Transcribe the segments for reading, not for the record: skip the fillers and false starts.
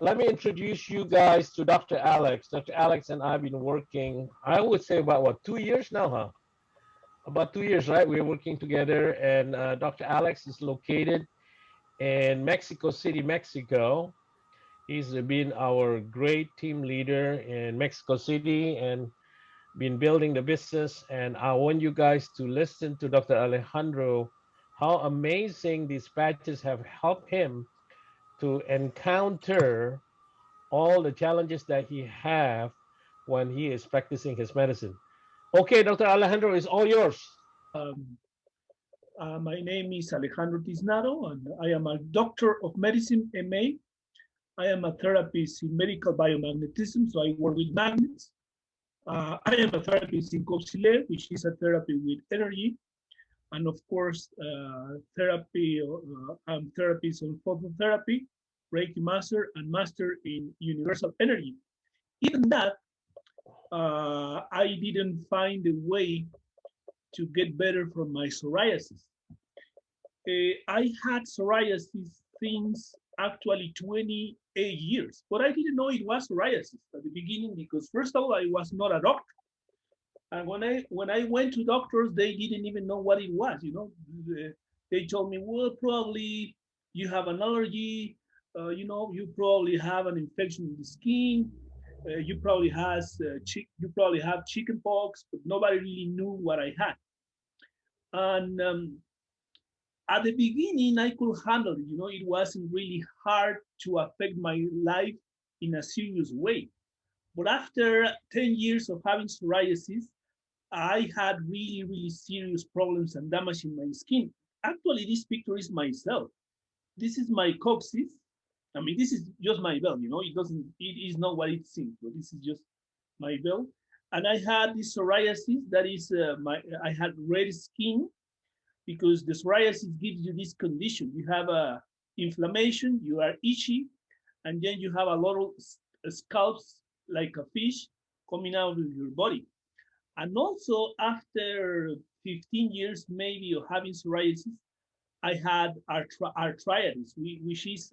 let me introduce you guys to Dr. Alex. Dr. Alex and I have been working, I would say about what, 2 years now, huh? About 2 years, right? We're working together, and Dr. Alex is located in Mexico City, Mexico. He's been our great team leader in Mexico City and been building the business. And I want you guys to listen to Dr. Alejandro, how amazing these patches have helped him to encounter all the challenges that he have when he is practicing his medicine. Okay, Dr. Alejandro, is all yours. Um, my name is Alejandro Tisnado, and I am a doctor of medicine, MA. I am a therapist in medical biomagnetism, so I work with magnets. I am a therapist in Copsile, which is a therapy with energy, and of course, I'm therapist on phototherapy, Reiki master, and master in universal energy. Even that, I didn't find a way to get better from my psoriasis. I had psoriasis since actually 28 years, but I didn't know it was psoriasis at the beginning because first of all, I was not a doctor. And when I went to doctors, they didn't even know what it was. They told me, well, probably you have an allergy. You probably have an infection in the skin. You probably have chicken pox, but nobody really knew what I had. And at the beginning, I could handle it. It wasn't really hard to affect my life in a serious way. But after 10 years of having psoriasis, I had really, really serious problems and damage in my skin. Actually, this picture is myself. This is my coccyx. I mean, this is just my belt, it is not what it seems, but this is just my belt. And I had this psoriasis that is, I had red skin because the psoriasis gives you this condition. You have a inflammation, you are itchy, and then you have a lot of scalps like a fish coming out of your body. And also after 15 years maybe of having psoriasis, I had arthritis, which is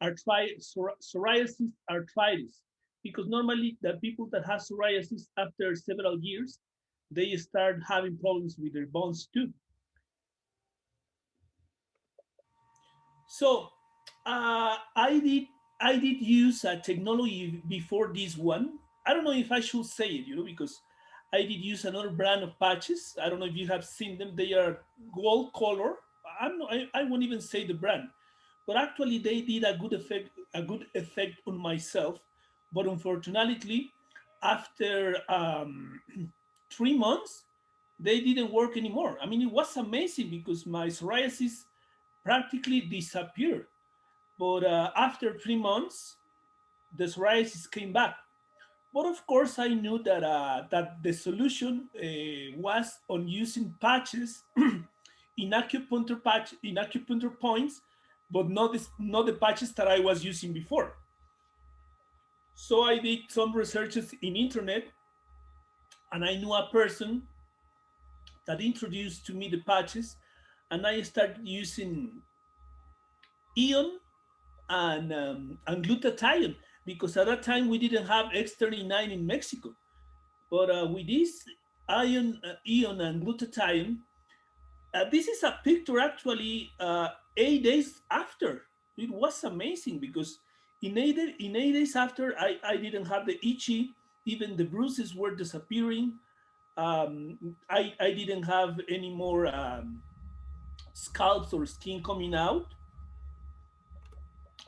psoriasis arthritis. Because normally the people that have psoriasis after several years, they start having problems with their bones too. So I did use a technology before this one. I don't know if I should say it, because I did use another brand of patches. I don't know if you have seen them. They are gold color. I won't even say the brand, but actually they did a good effect on myself. But unfortunately, after 3 months, they didn't work anymore. I mean, it was amazing because my psoriasis practically disappeared. But after 3 months, the psoriasis came back. But of course, I knew that the solution was on using patches in acupuncture points, but not the patches that I was using before. So I did some researches in internet, and I knew a person that introduced to me the patches, and I started using Ion and glutathione because at that time we didn't have X39 in Mexico. But with this Ion and glutathione, this is a picture actually 8 days after. It was amazing because in 8 days after, I didn't have the itchy, even the bruises were disappearing. I didn't have any more scalps or skin coming out.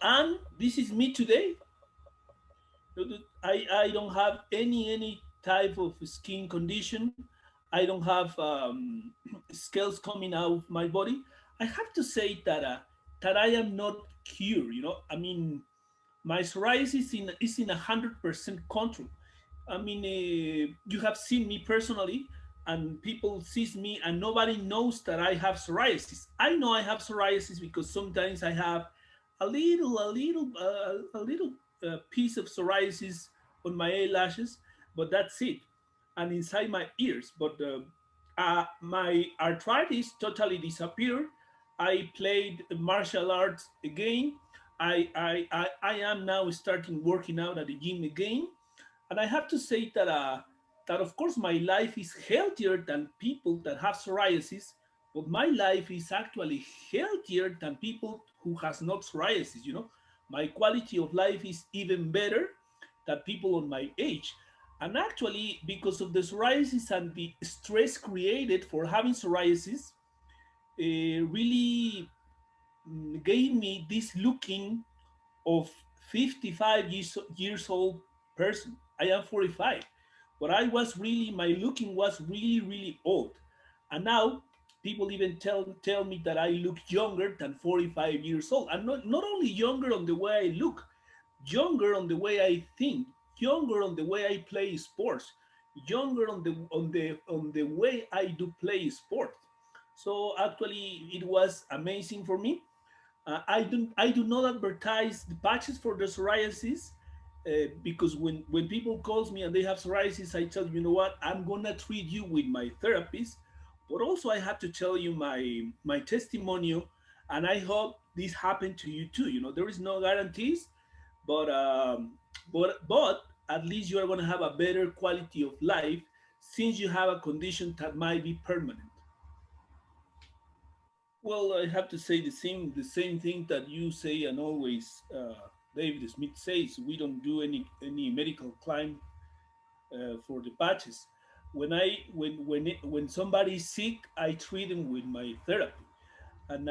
And this is me today. I don't have any type of skin condition. I don't have scales coming out of my body. I have to say that I am not cured. I mean, my psoriasis is in 100% control. I mean, you have seen me personally, and people sees me, and nobody knows that I have psoriasis. I know I have psoriasis because sometimes I have a little piece of psoriasis on my eyelashes, but that's it, and inside my ears. But my arthritis totally disappeared. I played martial arts again. I am now starting working out at the gym again, and I have to say that that of course my life is healthier than people that have psoriasis, but my life is actually healthier than people who has not psoriasis. You know, my quality of life is even better than people on my age. And actually, because of the psoriasis and the stress created for having psoriasis, really gave me this looking of 55 years old person. I am 45, but I was really, my looking was really, really old. And now people even tell me that I look younger than 45 years old. And not only younger on the way I look, younger on the way I think, younger on the way I play sports, younger on the way I do play sport. So actually it was amazing for me. I do not advertise the patches for the psoriasis, because when people calls me and they have psoriasis, I tell you, you know what, I'm gonna treat you with my therapist. But also I have to tell you my testimonial, and I hope this happened to you too. You know, there is no guarantees, but at least you are gonna have a better quality of life since you have a condition that might be permanent. Well, I have to say the same thing that you say, and always David Smith says. We don't do any medical claim for the patches. When somebody is sick, I treat them with my therapy, and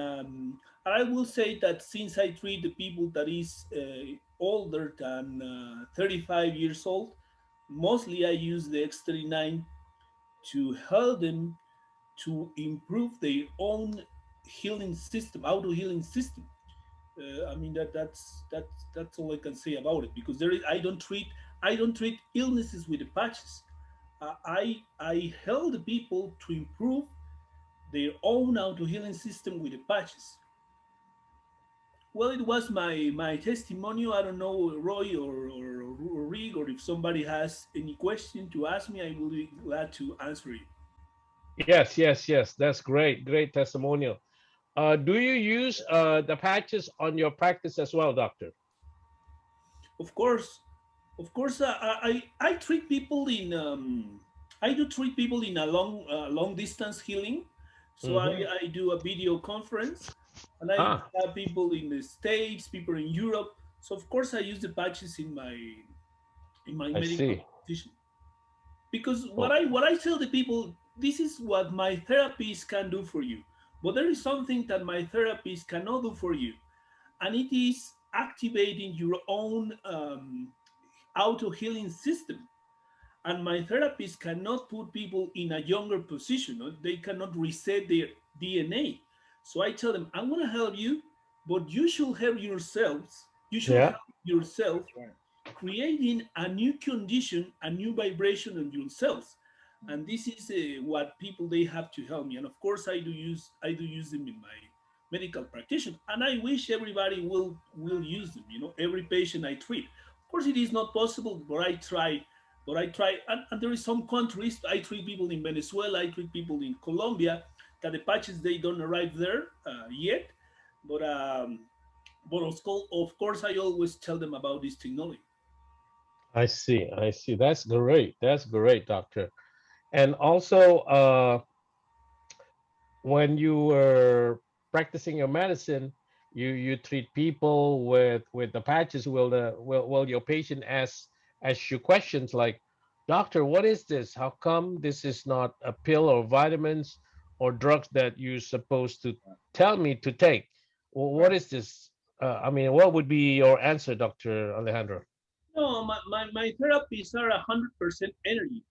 I will say that since I treat the people that is older than 35 years old, mostly I use the X39 to help them to improve their own healing system, auto healing system. I mean that's all I can say about it, because I don't treat illnesses with the patches. I help the people to improve their own auto healing system with the patches. Well, it was my testimonial. I don't know, Roy or Rick, or if somebody has any question to ask me, I will be glad to answer it. Yes, yes, yes. That's great. Great testimonial. Do you use the patches on your practice as well, doctor? Of course, I treat people in I do treat people in a long distance healing. So Mm-hmm. I do a video conference, and I Ah, have people in the States, people in Europe. So of course I use the patches in my I medical see. practitioner, because what Oh, I tell the people, this is what my therapist can do for you, but there is something that my therapist cannot do for you, and it is activating your own auto healing system. And my therapist cannot put people in a younger position. No? They cannot reset their DNA. So I tell them, I'm going to help you, but you should help yourselves. You should yeah. help yourself That's right. creating a new condition, a new vibration on yourselves. And this is what people they have to help me. And of course, I do use them in my medical practitioner, and I wish everybody will use them. You know, every patient I treat. Of course, it is not possible, but I try. And there is some countries I treat people in Venezuela, I treat people in Colombia, that the patches they don't arrive there yet, but of course I always tell them about this technology. I see. I see. That's great. That's great, doctor. And also, when you were practicing your medicine, you treat people with the patches. Will your patient ask you questions like, "Doctor, what is this? How come this is not a pill or vitamins or drugs that you're supposed to tell me to take? What Right. is this?" I mean, what would be your answer, Doctor Alejandro? No, my therapies are 100% energy.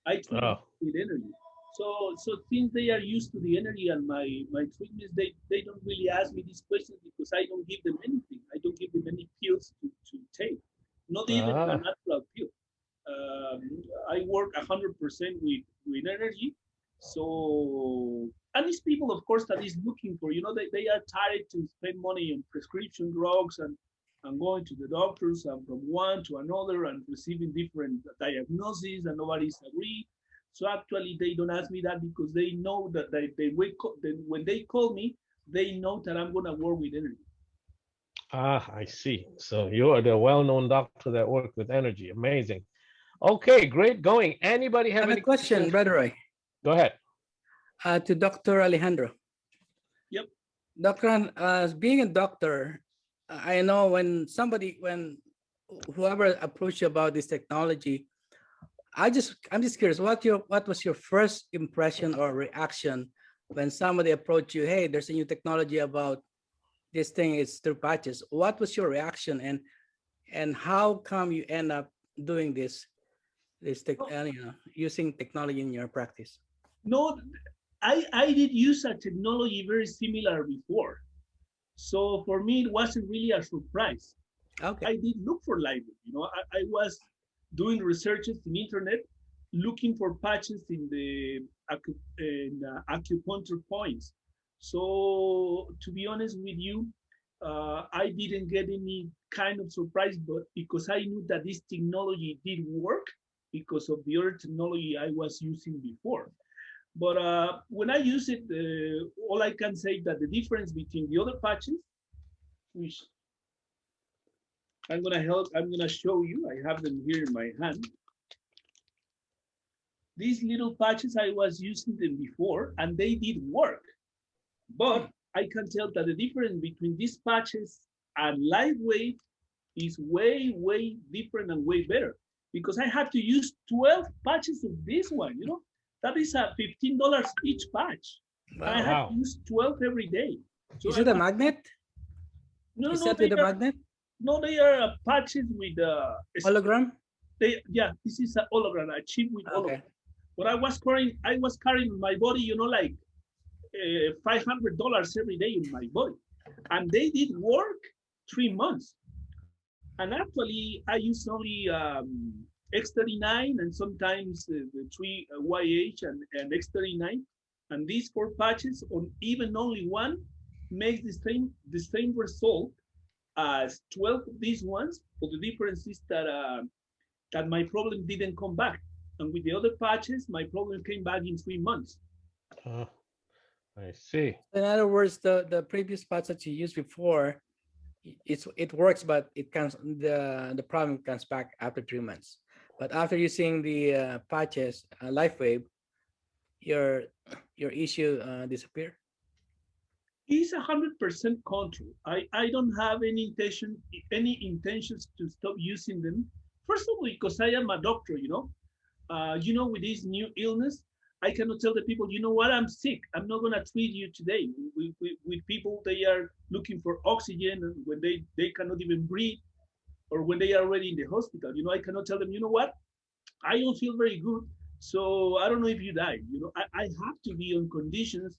I treat Oh, with energy. So since they are used to the energy and my treatments, they don't really ask me these questions, because I don't give them anything. I don't give them any pills to take, not even a ah, natural pill. Um, I work 100% with energy. So, and these people, of course, that is looking for, they are tired to spend money on prescription drugs, and going to the doctors and from one to another and receiving different diagnoses, and nobody's agree. So actually, they don't ask me that, because they know that when they call me, they know that I'm gonna work with energy. Ah, I see. So you are the well-known doctor that work with energy. Amazing. Okay, great going. Anybody I have have a any question, questions? Brother Roy, Go ahead. to Dr. Alejandro. Yep. Doctor, being a doctor, I know when whoever approached you about this technology, I'm just curious, what was your first impression or reaction when somebody approached you? Hey, there's a new technology about this thing. It's through patches. What was your reaction, and how come you end up doing using technology in your practice? No, I did use a technology very similar before. So for me, it wasn't really a surprise. Okay. I did look for library. I was doing researches in internet, looking for patches in the acupuncture points. So to be honest with you, I didn't get any kind of surprise, but because I knew that this technology did work because of the other technology I was using before. But when I use it, all I can say that the difference between the other patches, which I'm gonna show you. I have them here in my hand. These little patches, I was using them before and they did work. But I can tell that the difference between these patches and lightweight is way, way different and way better. Because I have to use 12 patches of this one, That is a $15 each patch. I Wow. have to Wow. use 12 every day. So Is I it a was, magnet? no, Is no, that with a magnet? they are patches with Hologram? this is a hologram, a chip with hologram. Okay. But I was carrying my body, like $500 every day in my body, and they did work 3 months. And actually, I use only X39 and sometimes the 3YH and X39, and these four patches on even only one makes the same result as 12 of these ones. But the difference is that my problem didn't come back. And with the other patches, my problem came back in 3 months. Uh, I see. In other words, the previous parts that you used before, it works, but the problem comes back after 3 months. But after using the patches, LifeWave, your issue disappear. It's 100% control. I don't have any intentions to stop using them. First of all, because I am a doctor, with this new illness, I cannot tell the people, you know what, I'm sick. I'm not gonna treat you today. With people, they are looking for oxygen and when they cannot even breathe, or when they are already in the hospital. I cannot tell them, you know what, I don't feel very good, so I don't know if you die. I have to be on conditions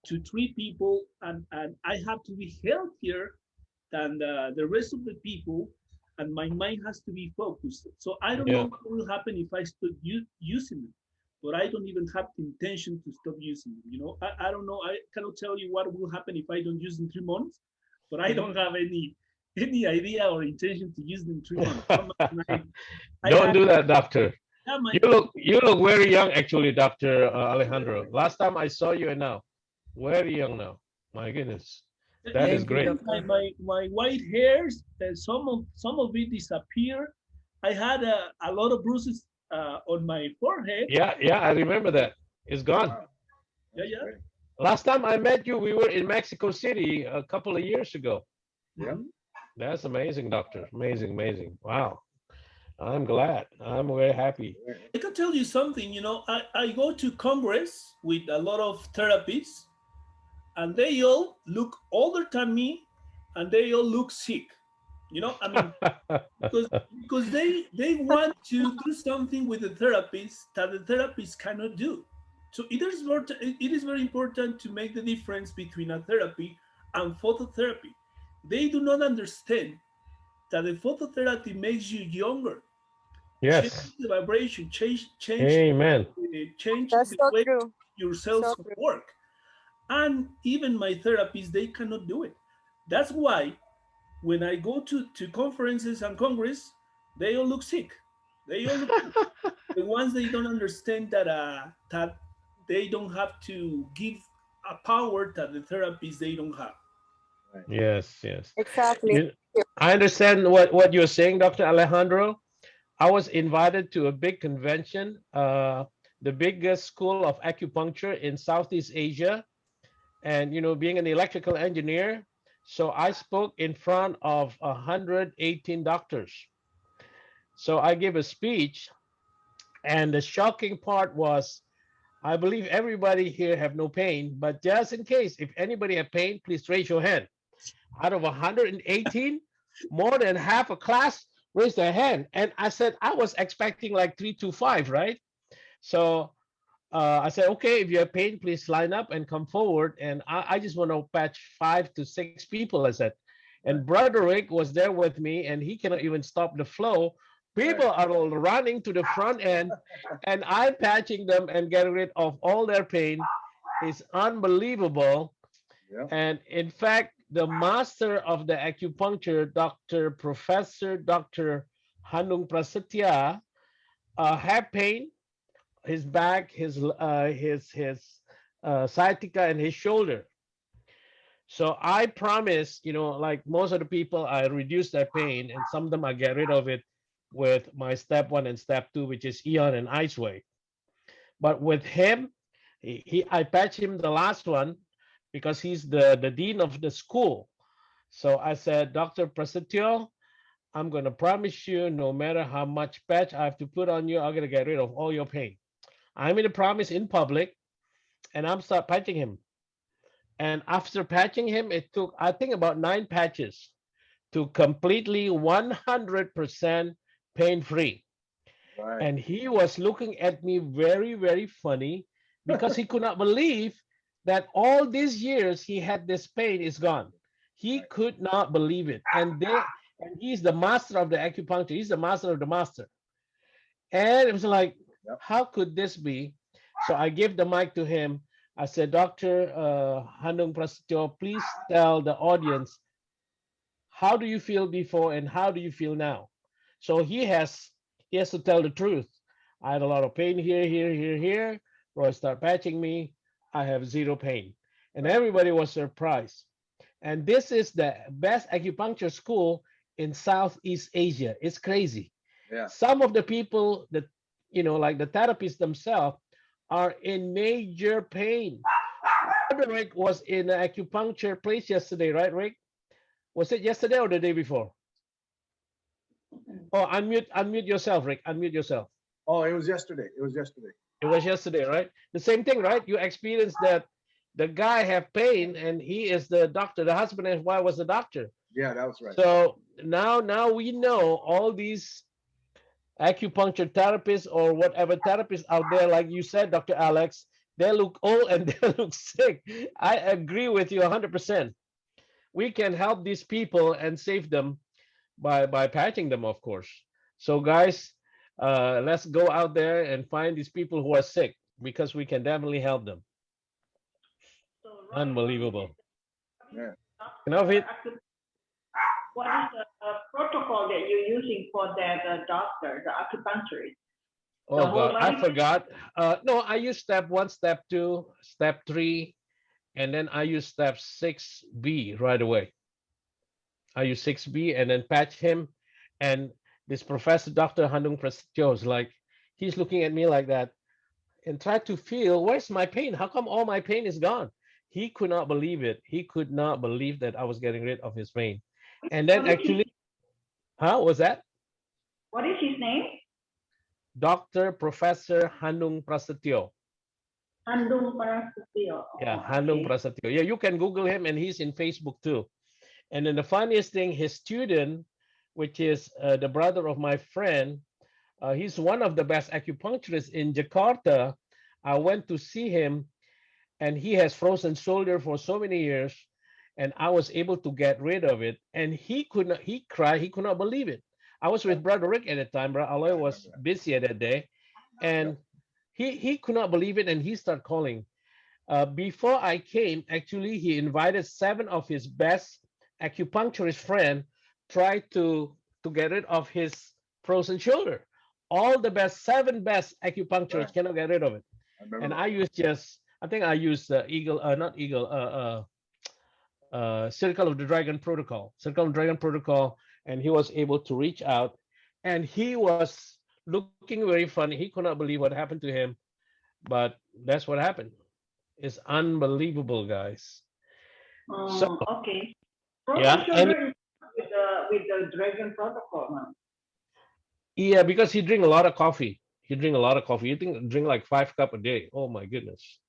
to treat people, and I have to be healthier than the rest of the people, and my mind has to be focused. So I don't know Yeah. what will happen if I stop using them, but I don't even have the intention to stop using them. I don't know. I cannot tell you what will happen if I don't use them 3 months, but I don't have any idea or intention to use them 3 months. I Don't had do that, doctor. yeah, You look very young, actually, Doctor Alejandro. Last time I saw you, and now very young now. My goodness, that is Thank you, great. my, doctor. my white hairs, some of it disappeared. I had a lot of bruises on my forehead. Yeah, yeah, I remember that. It's gone. Yeah, yeah. Last time I met you, we were in Mexico City a couple of years ago. Mhm. That's amazing, doctor. Amazing, amazing. Wow. I'm glad. I'm very happy. I can tell you something. I go to Congress with a lot of therapists, and they all look older than me, and they all look sick. I mean, because they want to do something with the therapist that the therapist cannot do. So it is very important to make the difference between a therapy and phototherapy. They do not understand that the phototherapy makes you younger, change Yes. the vibration, Amen. change That's the so way true. your cells So true. work. And even my therapists, they cannot do it. That's why when I go to conferences and congress, they all look sick. They all look sick. The ones they don't understand that they don't have to give a power that the therapists they don't have. Yes, yes. Exactly. You, I understand what you're saying, Dr. Alejandro. I was invited to a big convention, the biggest school of acupuncture in Southeast Asia. And, being an electrical engineer, so I spoke in front of 118 doctors. So I gave a speech, and the shocking part was, I believe everybody here have no pain, but just in case, if anybody have pain, please raise your hand. Out of 118, more than half a class raised their hand. And I said, I was expecting like 3 to 5, right? So I said, okay, if you have pain, please line up and come forward. And I just want to patch 5 to 6 people, I said. And Brother Rick was there with me, and he cannot even stop the flow. People are all running to the front end, and I'm patching them and getting rid of all their pain. It's unbelievable. And in fact, the master of the acupuncture, Dr. Hanung Prasetya, had pain, his back, his sciatica, and his shoulder. So I promise, like most of the people, I reduce their pain, and some of them I get rid of it with my step 1 and step 2, which is Eon and Ice Wave. But with him, I patch him the last one because he's the dean of the school. So I said, Dr. Prasetyo, I'm going to promise you, no matter how much patch I have to put on you, I'm going to get rid of all your pain. I made a promise in public, and I'm start patching him. And after patching him, it took, I think, about 9 patches to completely 100% pain-free. And he was looking at me very, very funny because he could not believe that all these years he had this pain is gone. He could not believe it. And he's the master of the acupuncture. He's the master of the master. And it was like, how could this be? So I gave the mic to him. I said, Dr. Hanung Prasetyo, please tell the audience, how do you feel before and how do you feel now? So he has to tell the truth. I had a lot of pain here, here, here, here. Roy started patching me. I have 0 pain. And everybody was surprised. And this is the best acupuncture school in Southeast Asia. It's crazy. Some of the people that, like the therapists themselves, are in major pain. Rick was in an acupuncture place yesterday, right, Rick? Was it yesterday or the day before? Oh, unmute yourself, Rick. Unmute yourself. Oh, it was yesterday. It was yesterday. It was yesterday, right? The same thing, right? You experienced that the guy have pain and he is the doctor. The husband and wife was the doctor. Yeah, that was right. So now we know all these acupuncture therapists or whatever therapists out there, like you said, Dr. Alex, they look old and they look sick. I agree with you 100%. We can help these people and save them by patching them, of course. So guys, let's go out there and find these people who are sick because we can definitely help them. Unbelievable. Yeah. What is the protocol that you're using for that doctor, the acupuncturist? Oh God, I forgot. No, I use step 1, step 2, step 3, and then I use step 6B right away. I use 6B and then patch him. And this professor, Dr. Hanung Prasetyo, is like, he's looking at me like that and try to feel, where's my pain? How come all my pain is gone? He could not believe it. He could not believe that I was getting rid of his pain. And then actually, what was that? What is his name? Dr. Professor Hanung Prasetyo. Hanung Prasetyo. Yeah, Hanung Prasetyo. Yeah, you can Google him and he's in Facebook too. And then the funniest thing, his student, which is the brother of my friend, he's one of the best acupuncturists in Jakarta. I went to see him and he has frozen shoulder for so many years. And I was able to get rid of it. And he cried, he could not believe it. I was with Brother Rick at the time. Brother Aloy was busy at that day. And he could not believe it. And he started calling. Before I came, actually, he invited 7 of his best acupuncturist friend, tried to get rid of his frozen shoulder. All the 7 best acupuncturists cannot get rid of it. And I used I think I used Circle of the Dragon protocol, and he was able to reach out, and he was looking very funny. He could not believe what happened to him, but that's what happened. It's unbelievable, guys. So Okay. yeah, Frozen and sugar is with the dragon protocol now. yeah, because he drink a lot of coffee. He drink a lot of coffee. He drink like 5 cups a day. Oh my goodness.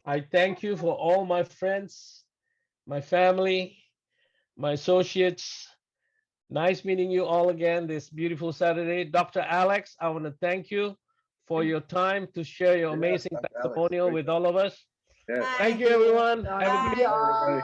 I thank you for all my friends, my family, my associates. Nice meeting you all again this beautiful Saturday. Dr. Alex, I want to thank you for your time to share your Yeah, amazing Dr. Alex, testimonial great with job. all of us. Yes. Thank you, everyone. Have a Thank great you all. Everybody.